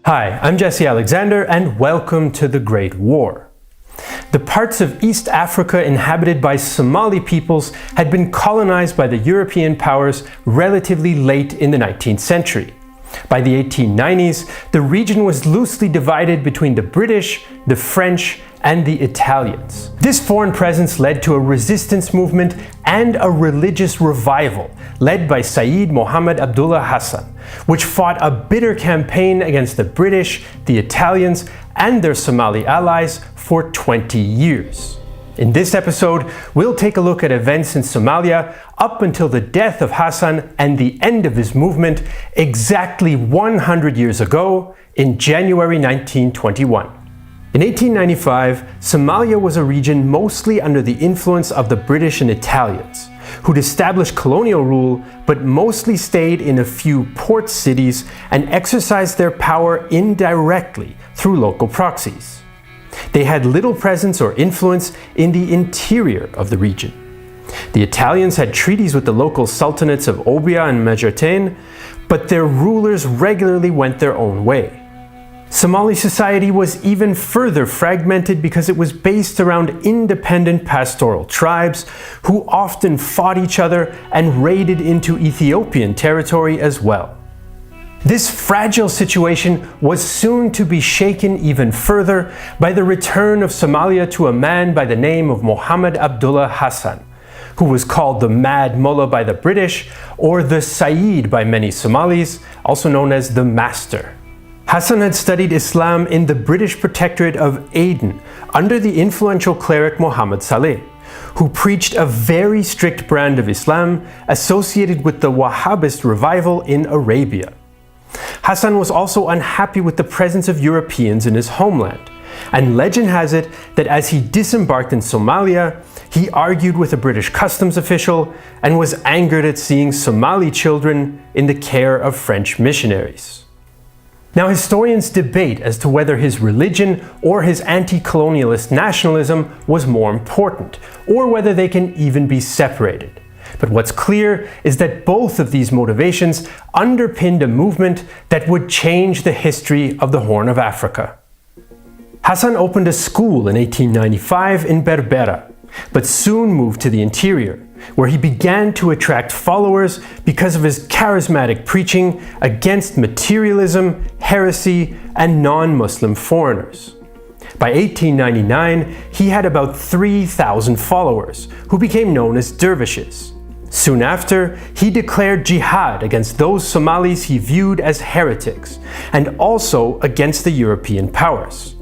Hi, I'm Jesse Alexander and welcome to the Great War. The parts of East Africa inhabited by Somali peoples had been colonized by the European powers relatively late in the 19th century. By the 1890s, the region was loosely divided between the British, the French, and the Italians. This foreign presence led to a resistance movement and a religious revival led by Sayyid Mohammed Abdullah Hassan, which fought a bitter campaign against the British, the Italians, and their Somali allies for 20 years. In this episode, we'll take a look at events in Somalia up until the death of Hassan and the end of his movement exactly 100 years ago in January 1921. In 1895, Somalia was a region mostly under the influence of the British and Italians, who'd established colonial rule but mostly stayed in a few port cities and exercised their power indirectly through local proxies. They had little presence or influence in the interior of the region. The Italians had treaties with the local sultanates of Ogbia and Majertene, but their rulers regularly went their own way. Somali society was even further fragmented because it was based around independent pastoral tribes who often fought each other and raided into Ethiopian territory as well. This fragile situation was soon to be shaken even further by the return of Somalia to a man by the name of Mohammed Abdullah Hassan, who was called the Mad Mullah by the British or the Sayyid by many Somalis, also known as the Master. Hassan had studied Islam in the British Protectorate of Aden under the influential cleric Muhammad Saleh, who preached a very strict brand of Islam associated with the Wahhabist revival in Arabia. Hassan was also unhappy with the presence of Europeans in his homeland, and legend has it that as he disembarked in Somalia, he argued with a British customs official and was angered at seeing Somali children in the care of French missionaries. Now, historians debate as to whether his religion or his anti-colonialist nationalism was more important, or whether they can even be separated. But what's clear is that both of these motivations underpinned a movement that would change the history of the Horn of Africa. Hassan opened a school in 1895 in Berbera, but soon moved to the interior, where he began to attract followers because of his charismatic preaching against materialism, heresy, and non-Muslim foreigners. By 1899, he had about 3,000 followers, who became known as dervishes. Soon after, he declared jihad against those Somalis he viewed as heretics, and also against the European powers.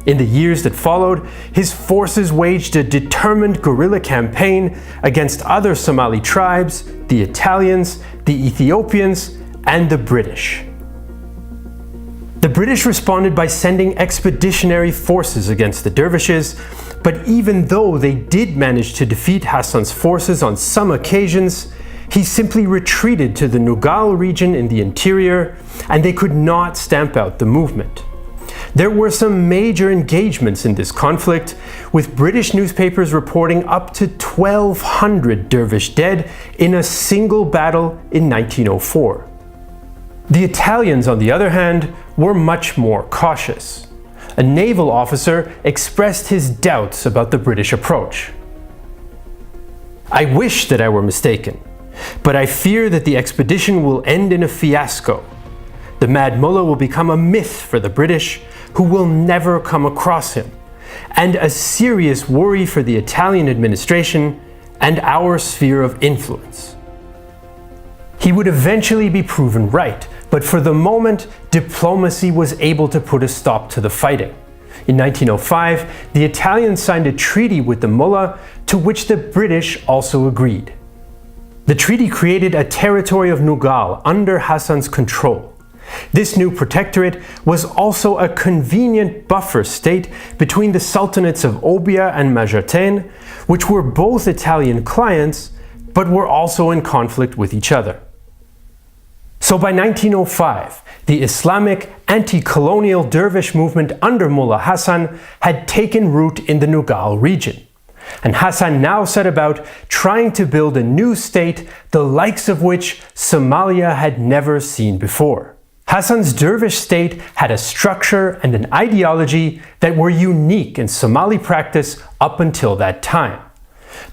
In the years that followed, his forces waged a determined guerrilla campaign against other Somali tribes, the Italians, the Ethiopians, and the British. The British responded by sending expeditionary forces against the dervishes, but even though they did manage to defeat Hassan's forces on some occasions, he simply retreated to the Nugal region in the interior, and they could not stamp out the movement. There were some major engagements in this conflict, with British newspapers reporting up to 1,200 dervish dead in a single battle in 1904. The Italians, on the other hand, were much more cautious. A naval officer expressed his doubts about the British approach. "I wish that I were mistaken, but I fear that the expedition will end in a fiasco. The Mad Mullah will become a myth for the British, who will never come across him, and a serious worry for the Italian administration and our sphere of influence." He would eventually be proven right, but for the moment, diplomacy was able to put a stop to the fighting. In 1905, the Italians signed a treaty with the Mullah, to which the British also agreed. The treaty created a territory of Nugal under Hassan's control. This new protectorate was also a convenient buffer state between the sultanates of Ogbia and Majertene, which were both Italian clients, but were also in conflict with each other. So by 1905, the Islamic anti-colonial dervish movement under Mullah Hassan had taken root in the Nugal region. And Hassan now set about trying to build a new state, the likes of which Somalia had never seen before. Hassan's dervish state had a structure and an ideology that were unique in Somali practice up until that time.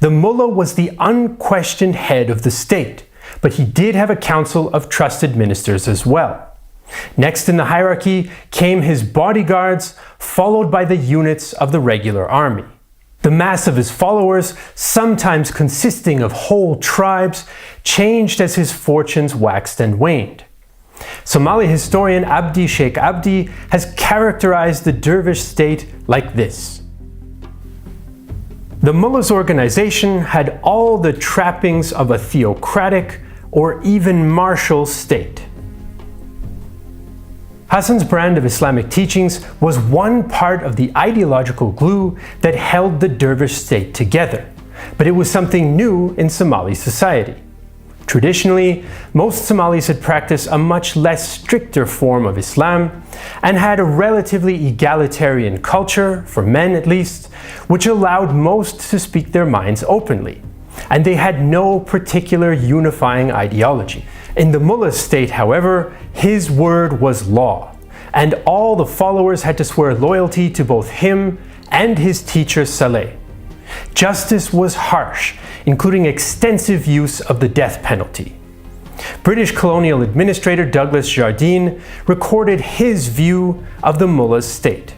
The mullah was the unquestioned head of the state, but he did have a council of trusted ministers as well. Next in the hierarchy came his bodyguards, followed by the units of the regular army. The mass of his followers, sometimes consisting of whole tribes, changed as his fortunes waxed and waned. Somali historian Sheikh Abdi has characterized the dervish state like this. The mullah's organization had all the trappings of a theocratic or even martial state. Hassan's brand of Islamic teachings was one part of the ideological glue that held the dervish state together, but it was something new in Somali society. Traditionally, most Somalis had practiced a much less stricter form of Islam and had a relatively egalitarian culture, for men at least, which allowed most to speak their minds openly, and they had no particular unifying ideology. In the mullah's state, however, his word was law, and all the followers had to swear loyalty to both him and his teacher Saleh. Justice was harsh, including extensive use of the death penalty. British colonial administrator Douglas Jardine recorded his view of the mullah's state.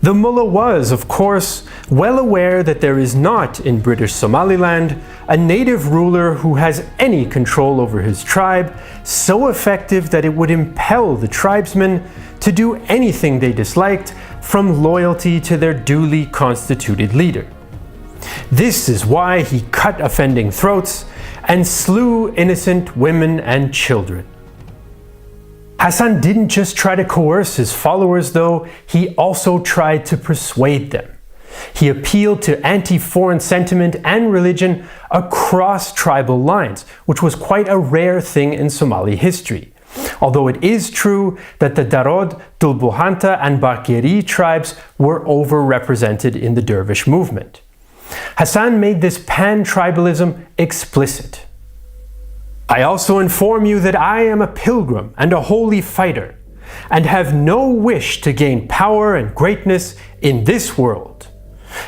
The mullah was, of course, well aware that there is not in British Somaliland a native ruler who has any control over his tribe so effective that it would impel the tribesmen to do anything they disliked from loyalty to their duly constituted leader. This is why he cut offending throats and slew innocent women and children. Hassan didn't just try to coerce his followers though, he also tried to persuade them. He appealed to anti-foreign sentiment and religion across tribal lines, which was quite a rare thing in Somali history. Although it is true that the Darod, Dulbuhanta and Barkeri tribes were overrepresented in the dervish movement. Hassan made this pan-tribalism explicit. I also inform you that I am a pilgrim and a holy fighter, and have no wish to gain power and greatness in this world.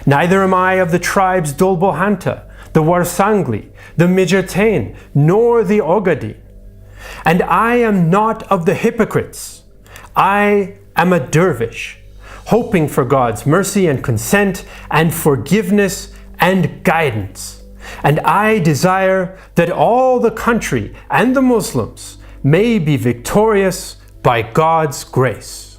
Neither am I of the tribes Dulbuhanta, the Warsangli, the Mijatain, nor the Ogadi. And I am not of the hypocrites. I am a dervish, hoping for God's mercy and consent and forgiveness and guidance. And I desire that all the country and the Muslims may be victorious by God's grace.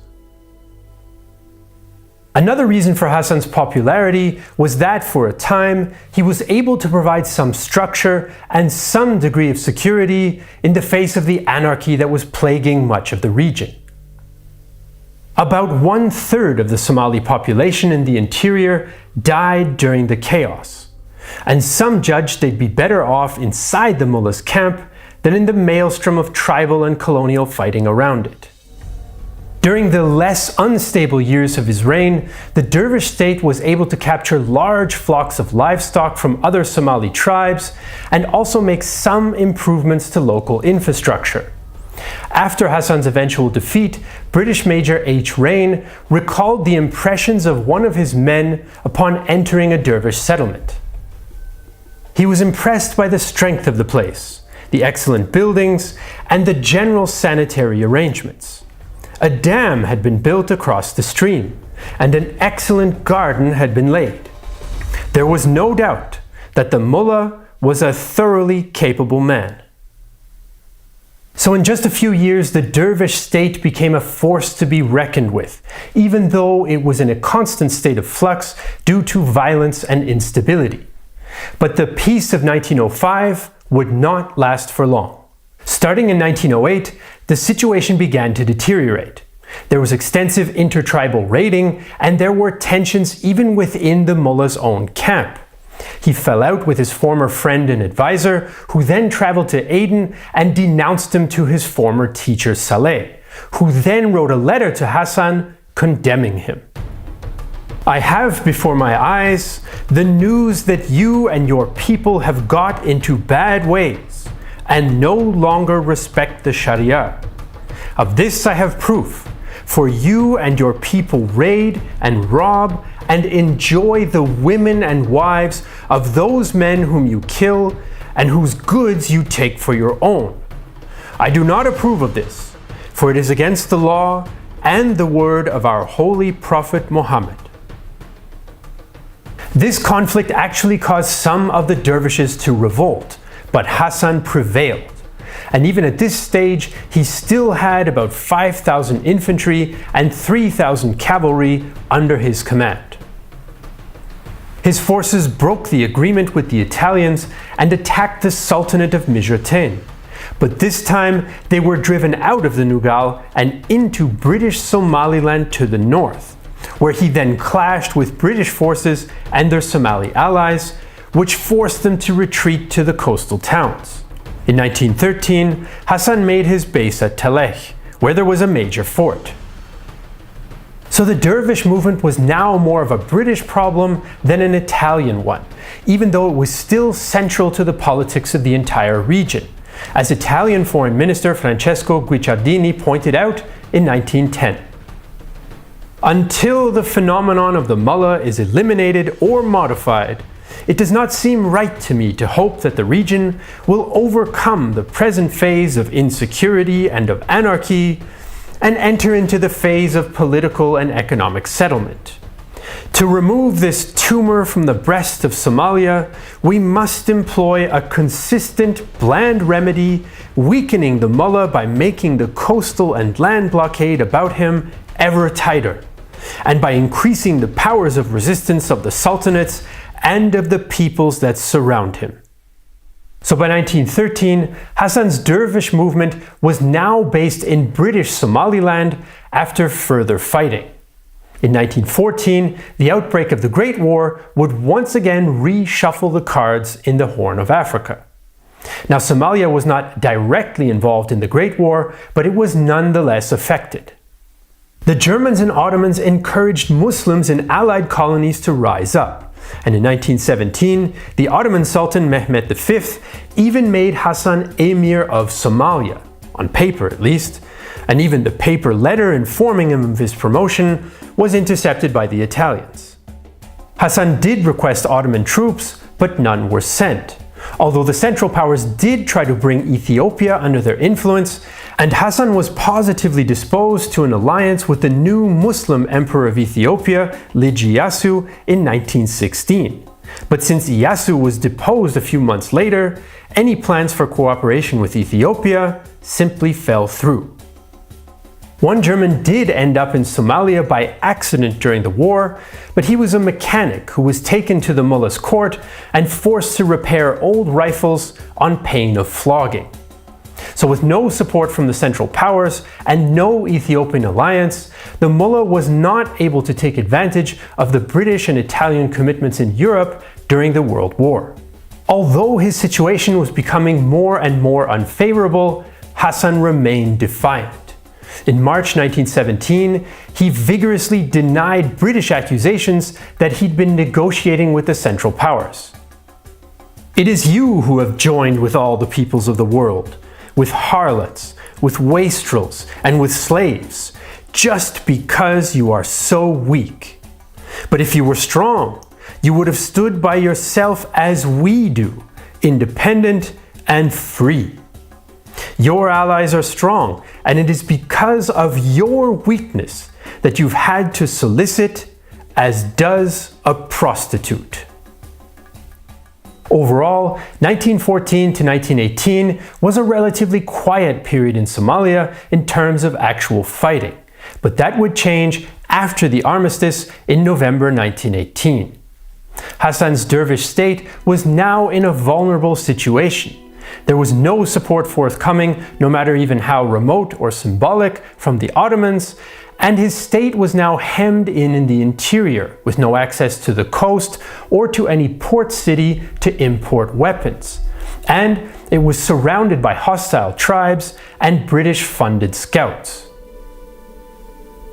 Another reason for Hassan's popularity was that for a time he was able to provide some structure and some degree of security in the face of the anarchy that was plaguing much of the region. About 1/3 of the Somali population in the interior died during the chaos, and some judged they'd be better off inside the mullah's camp than in the maelstrom of tribal and colonial fighting around it. During the less unstable years of his reign, the dervish state was able to capture large flocks of livestock from other Somali tribes and also make some improvements to local infrastructure. After Hassan's eventual defeat, British Major H. Rain recalled the impressions of one of his men upon entering a dervish settlement. He was impressed by the strength of the place, the excellent buildings, and the general sanitary arrangements. A dam had been built across the stream, and an excellent garden had been laid. There was no doubt that the mullah was a thoroughly capable man. So in just a few years, the dervish state became a force to be reckoned with, even though it was in a constant state of flux due to violence and instability. But the peace of 1905 would not last for long. Starting in 1908, the situation began to deteriorate. There was extensive intertribal raiding, and there were tensions even within the mullah's own camp. He fell out with his former friend and advisor, who then traveled to Aden and denounced him to his former teacher Saleh, who then wrote a letter to Hassan condemning him. I have before my eyes the news that you and your people have got into bad ways and no longer respect the Sharia. Of this I have proof, for you and your people raid and rob and enjoy the women and wives of those men whom you kill and whose goods you take for your own. I do not approve of this, for it is against the law and the word of our holy Prophet Muhammad. This conflict actually caused some of the dervishes to revolt, but Hassan prevailed. And even at this stage, he still had about 5,000 infantry and 3,000 cavalry under his command. His forces broke the agreement with the Italians and attacked the Sultanate of Mijratain. But this time, they were driven out of the Nugal and into British Somaliland to the north, where he then clashed with British forces and their Somali allies, which forced them to retreat to the coastal towns. In 1913, Hassan made his base at Taleh, where there was a major fort. So the dervish movement was now more of a British problem than an Italian one, even though it was still central to the politics of the entire region, as Italian Foreign Minister Francesco Guicciardini pointed out in 1910. Until the phenomenon of the mullah is eliminated or modified, it does not seem right to me to hope that the region will overcome the present phase of insecurity and of anarchy and enter into the phase of political and economic settlement. To remove this tumor from the breast of Somalia, we must employ a consistent, bland remedy, weakening the mullah by making the coastal and land blockade about him ever tighter, and by increasing the powers of resistance of the sultanates and of the peoples that surround him. So by 1913, Hassan's dervish movement was now based in British Somaliland after further fighting. In 1914, the outbreak of the Great War would once again reshuffle the cards in the Horn of Africa. Now, Somalia was not directly involved in the Great War, but it was nonetheless affected. The Germans and Ottomans encouraged Muslims in Allied colonies to rise up. And in 1917, the Ottoman Sultan Mehmed V even made Hassan Emir of Somalia, on paper at least, and even the paper letter informing him of his promotion was intercepted by the Italians. Hassan did request Ottoman troops, but none were sent, although the Central Powers did try to bring Ethiopia under their influence, and Hassan was positively disposed to an alliance with the new Muslim Emperor of Ethiopia, Liji Iyasu, in 1916. But since Iyasu was deposed a few months later, any plans for cooperation with Ethiopia simply fell through. One German did end up in Somalia by accident during the war, but he was a mechanic who was taken to the mullah's court and forced to repair old rifles on pain of flogging. So with no support from the Central Powers and no Ethiopian alliance, the mullah was not able to take advantage of the British and Italian commitments in Europe during the World War. Although his situation was becoming more and more unfavorable, Hassan remained defiant. In March 1917, he vigorously denied British accusations that he'd been negotiating with the Central Powers. "It is you who have joined with all the peoples of the world, with harlots, with wastrels, and with slaves, just because you are so weak. But if you were strong, you would have stood by yourself as we do, independent and free. Your allies are strong, and it is because of your weakness that you've had to solicit, as does a prostitute." Overall, 1914 to 1918 was a relatively quiet period in Somalia in terms of actual fighting, but that would change after the armistice in November 1918. Hassan's dervish state was now in a vulnerable situation. There was no support forthcoming, no matter even how remote or symbolic, from the Ottomans, and his state was now hemmed in the interior, with no access to the coast or to any port city to import weapons. And it was surrounded by hostile tribes and British-funded scouts.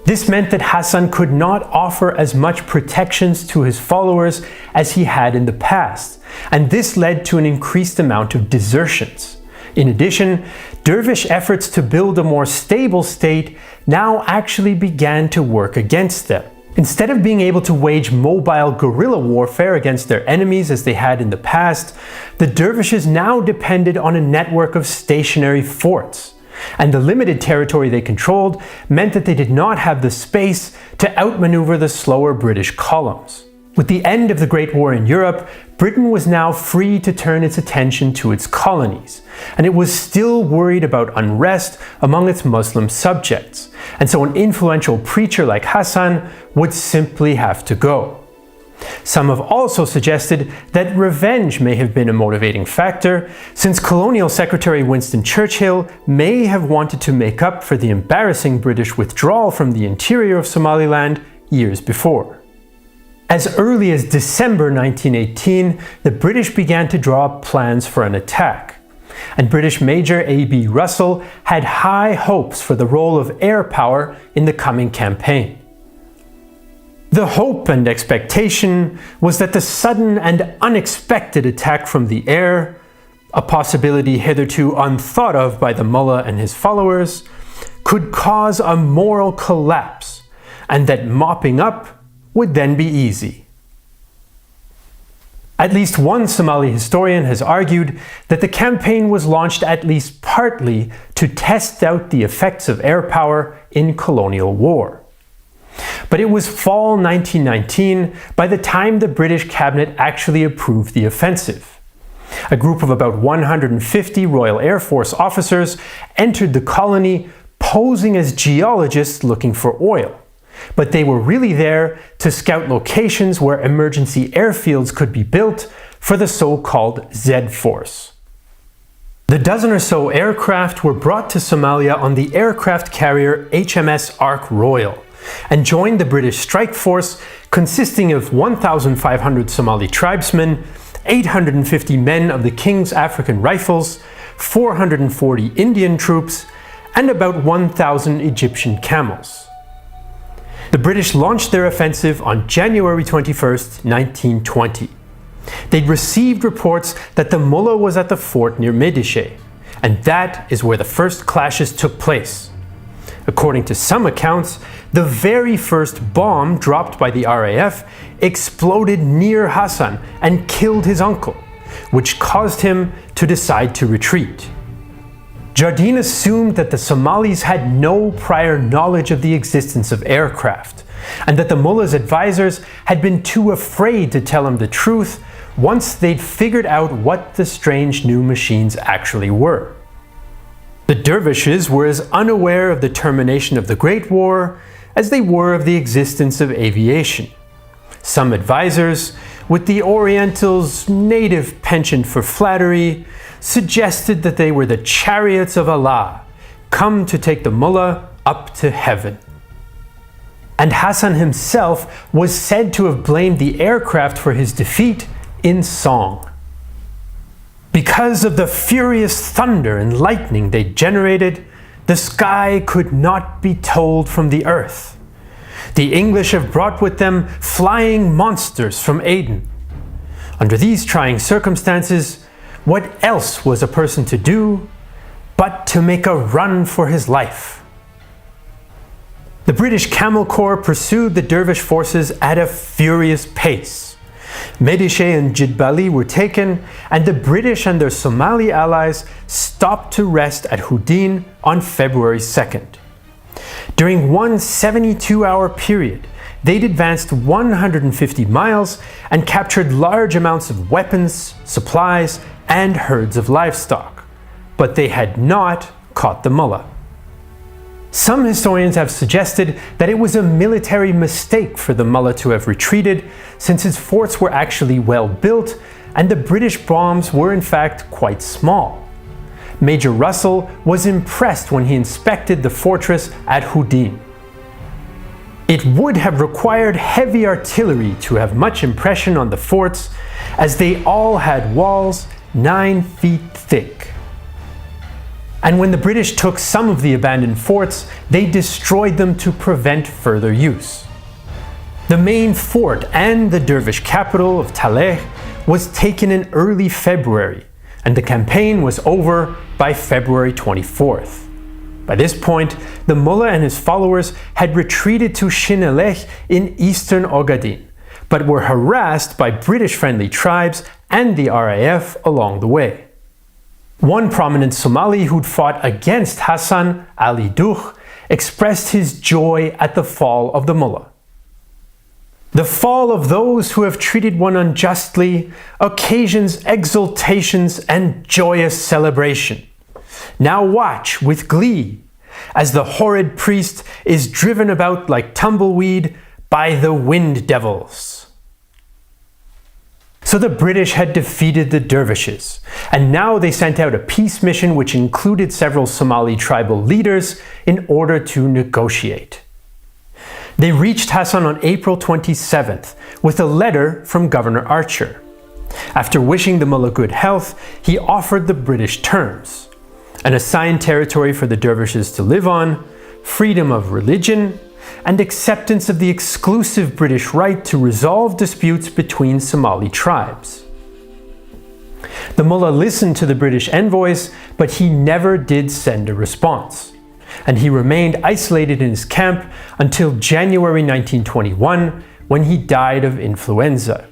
This meant that Hassan could not offer as much protections to his followers as he had in the past, and this led to an increased amount of desertions. In addition, dervish efforts to build a more stable state now actually began to work against them. Instead of being able to wage mobile guerrilla warfare against their enemies as they had in the past, the dervishes now depended on a network of stationary forts. And the limited territory they controlled meant that they did not have the space to outmaneuver the slower British columns. With the end of the Great War in Europe, Britain was now free to turn its attention to its colonies, and it was still worried about unrest among its Muslim subjects, and so an influential preacher like Hassan would simply have to go. Some have also suggested that revenge may have been a motivating factor, since Colonial Secretary Winston Churchill may have wanted to make up for the embarrassing British withdrawal from the interior of Somaliland years before. As early as December 1918, the British began to draw up plans for an attack, and British Major A.B. Russell had high hopes for the role of air power in the coming campaign. The hope and expectation was that the sudden and unexpected attack from the air, a possibility hitherto unthought of by the mullah and his followers, could cause a moral collapse, and that mopping up would then be easy. At least one Somali historian has argued that the campaign was launched at least partly to test out the effects of air power in colonial war. But it was fall 1919 by the time the British cabinet actually approved the offensive. A group of about 150 Royal Air Force officers entered the colony posing as geologists looking for oil. But they were really there to scout locations where emergency airfields could be built for the so-called Z-Force. The dozen or so aircraft were brought to Somalia on the aircraft carrier HMS Ark Royal and joined the British strike force consisting of 1,500 Somali tribesmen, 850 men of the King's African Rifles, 440 Indian troops, and about 1,000 Egyptian camels. The British launched their offensive on January 21, 1920. They'd received reports that the mullah was at the fort near Medishe, and that is where the first clashes took place. According to some accounts, the very first bomb dropped by the RAF exploded near Hassan and killed his uncle, which caused him to decide to retreat. Jardine assumed that the Somalis had no prior knowledge of the existence of aircraft, and that the mullah's advisors had been too afraid to tell him the truth once they'd figured out what the strange new machines actually were. The dervishes were as unaware of the termination of the Great War as they were of the existence of aviation. Some advisors, with the Oriental's native penchant for flattery, suggested that they were the chariots of Allah, come to take the mullah up to heaven. And Hassan himself was said to have blamed the aircraft for his defeat in song. Because of the furious thunder and lightning they generated, the sky could not be told from the earth. The English have brought with them flying monsters from Aden. Under these trying circumstances, what else was a person to do but to make a run for his life? The British Camel Corps pursued the dervish forces at a furious pace. Medishe and Jidbali were taken, and the British and their Somali allies stopped to rest at Houdin on February 2nd. During one 72-hour period, they'd advanced 150 miles and captured large amounts of weapons, supplies, and herds of livestock, but they had not caught the mullah. Some historians have suggested that it was a military mistake for the mullah to have retreated, since his forts were actually well built and the British bombs were in fact quite small. Major Russell was impressed when he inspected the fortress at Houdin. It would have required heavy artillery to have much impression on the forts, as they all had walls 9 feet thick. And when the British took some of the abandoned forts, they destroyed them to prevent further use. The main fort and the dervish capital of Taleh was taken in early February, and the campaign was over by February 24th. By this point, the mullah and his followers had retreated to Shinelech in eastern Ogaden, but were harassed by British-friendly tribes and the RAF along the way. One prominent Somali who'd fought against Hassan, Ali Dukh, expressed his joy at the fall of the mullah. The fall of those who have treated one unjustly occasions exultations and joyous celebration. Now watch with glee as the horrid priest is driven about like tumbleweed by the wind devils. So the British had defeated the dervishes, and now they sent out a peace mission which included several Somali tribal leaders in order to negotiate. They reached Hassan on April 27th with a letter from Governor Archer. After wishing the mullah good health, he offered the British terms: an assigned territory for the dervishes to live on, freedom of religion, and acceptance of the exclusive British right to resolve disputes between Somali tribes. The mullah listened to the British envoys, but he never did send a response, and he remained isolated in his camp until January 1921, when he died of influenza,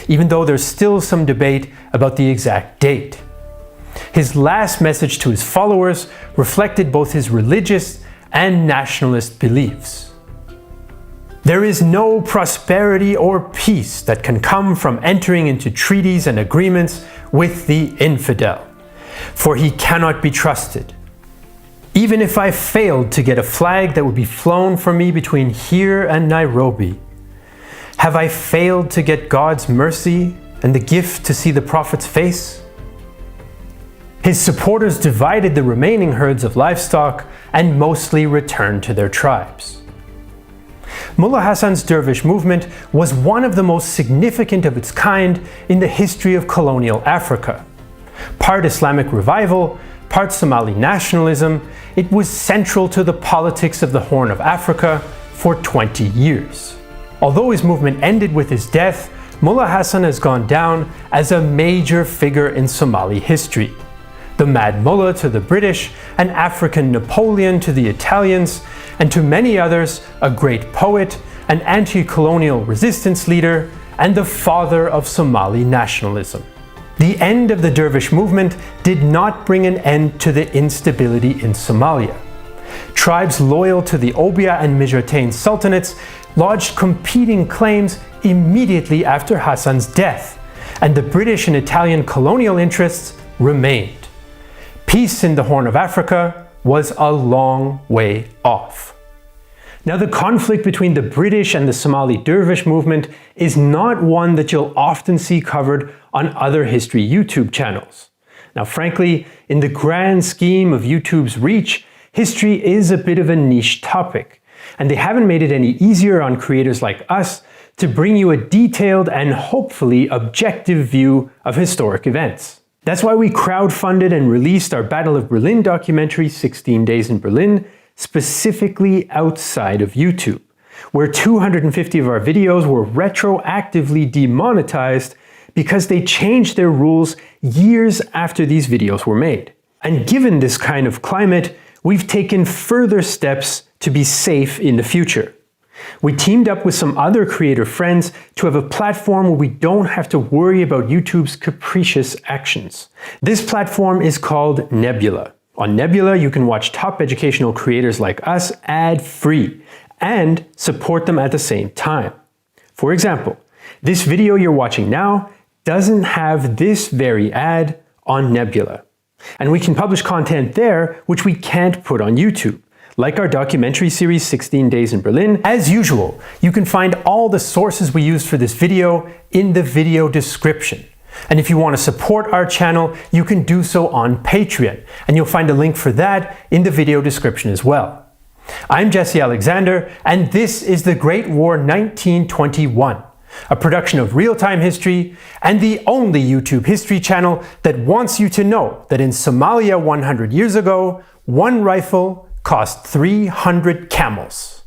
even though there's still some debate about the exact date. His last message to his followers reflected both his religious and nationalist beliefs. There is no prosperity or peace that can come from entering into treaties and agreements with the infidel, for he cannot be trusted. Even if I failed to get a flag that would be flown for me between here and Nairobi, have I failed to get God's mercy and the gift to see the Prophet's face? His supporters divided the remaining herds of livestock and mostly returned to their tribes. Mullah Hassan's dervish movement was one of the most significant of its kind in the history of colonial Africa. Part Islamic revival, part Somali nationalism, it was central to the politics of the Horn of Africa for 20 years. Although his movement ended with his death, Mullah Hassan has gone down as a major figure in Somali history. The Mad Mullah to the British, an African Napoleon to the Italians, and to many others, a great poet, an anti-colonial resistance leader, and the father of Somali nationalism. The end of the dervish movement did not bring an end to the instability in Somalia. Tribes loyal to the Obiya and Mijatain sultanates lodged competing claims immediately after Hassan's death, and the British and Italian colonial interests remained. Peace in the Horn of Africa was a long way off. Now, the conflict between the British and the Somali dervish movement is not one that you'll often see covered on other history YouTube channels. Now, frankly, in the grand scheme of YouTube's reach, history is a bit of a niche topic, and they haven't made it any easier on creators like us to bring you a detailed and hopefully objective view of historic events. That's why we crowdfunded and released our Battle of Berlin documentary, 16 Days in Berlin, specifically outside of YouTube, where 250 of our videos were retroactively demonetized because they changed their rules years after these videos were made. And given this kind of climate, we've taken further steps to be safe in the future. We teamed up with some other creator friends to have a platform where we don't have to worry about YouTube's capricious actions. This platform is called Nebula. On Nebula, you can watch top educational creators like us ad-free and support them at the same time. For example, this video you're watching now doesn't have this very ad on Nebula. And we can publish content there which we can't put on YouTube. Like our documentary series 16 Days in Berlin, as usual, you can find all the sources we used for this video in the video description. And if you want to support our channel, you can do so on Patreon, and you'll find a link for that in the video description as well. I'm Jesse Alexander, and this is The Great War 1921, a production of Real-Time History and the only YouTube history channel that wants you to know that in Somalia 100 years ago, one rifle cost 300 camels.